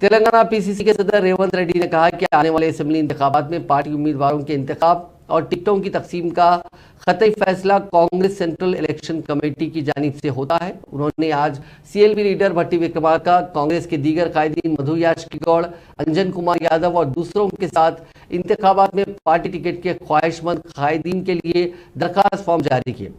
Telangana PCC के सदर रेवंत रेड्डी ने कहा कि आने वाले असेंबली इंतखाबात में पार्टी उम्मीदवारों के इंतखाब और टिकटों की तकसीम का कतई फैसला कांग्रेस सेंट्रल इलेक्शन कमेटी की जानिब से होता है। उन्होंने आज सीएलपी लीडर भट्टी विक्रमार्का, कांग्रेस के दीगर कायदीन मधु याचकी गौड़, अंजन कुमार यादव और दूसरों के साथ इंतखाबात में पार्टी टिकट के ख्वाहिशमंद कायदीन के लिए दरखास्त फॉर्म जारी किए,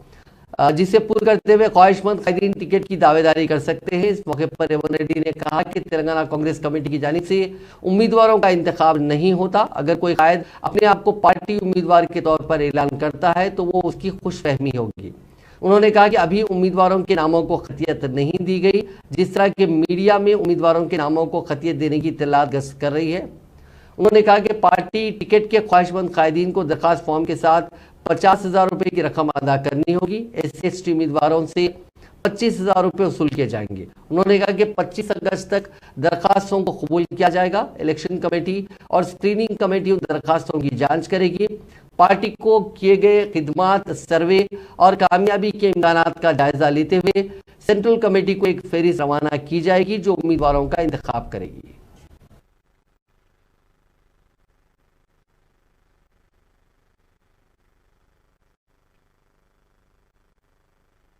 जिसे पूर्ण करते हुए ख्वाहिशमंद कायदीन टिकट की दावेदारी कर सकते हैं। इस मौके पर रेवंत रेड्डी ने कहा कि तेलंगाना कांग्रेस कमेटी की जानिब से उम्मीदवारों का इंतखाब नहीं होता। अगर कोई कायद अपने आप को पार्टी उम्मीदवार के तौर पर ऐलान करता है तो वो उसकी खुशफहमी होगी। उन्होंने कहा कि अभी उम्मीदवारों के नामों को खतियत नहीं दी गई, जिस तरह के मीडिया में उम्मीदवारों के नामों को खतियत देने की इत्तलात गश्त कर रही है। उन्होंने कहा कि पार्टी टिकट के ख्वाहिशमंद कायदीन को दरखास्त फॉर्म के साथ 50,000 रुपए की रकम अदा करनी होगी। SC/ST उम्मीदवारों से 25,000 रुपए वसूल किए जाएंगे। उन्होंने कहा कि 25 अगस्त तक दरखास्तों को कबूल किया जाएगा। इलेक्शन कमेटी और स्क्रीनिंग कमेटी उन दरखास्तों की जांच करेगी। पार्टी को किए गए खिदमात, सर्वे और कामयाबी के इम्कानात का जायजा लेते हुए सेंट्रल कमेटी को एक फहरिस्त रवाना की जाएगी जो उम्मीदवारों का इंतखाब करेगी।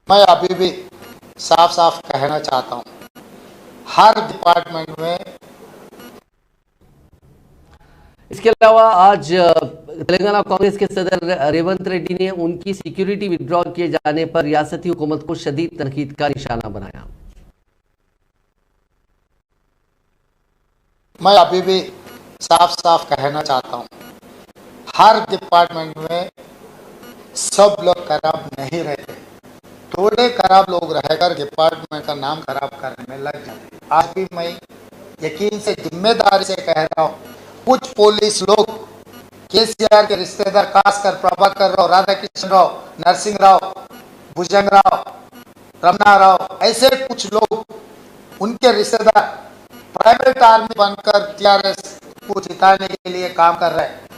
मैं अभी भी साफ साफ कहना चाहता हूं, हर डिपार्टमेंट में। इसके अलावा आज तेलंगाना कांग्रेस के सदर रेवंत रेड्डी ने उनकी सिक्योरिटी विड्रॉ किए जाने पर रियासती हुकूमत को शदीद तनकीद का निशाना बनाया। मैं अभी भी साफ साफ कहना चाहता हूं, हर डिपार्टमेंट में सब लोग खराब नहीं रहते। थोड़े खराब लोग रहकर डिपार्टमेंट का नाम खराब करने में लग जाते। आज भी मैं यकीन से जिम्मेदारी से कह रहा हूँ, कुछ पुलिस लोग केसीआर के रिश्तेदार खासकर प्रभाकर राव, राधा कृष्ण राव, नरसिंह राव, भुजंग राव, रमना राव, ऐसे कुछ लोग उनके रिश्तेदार प्राइवेट आर्मी बनकर TRS को जिताने के लिए काम कर रहे हैं।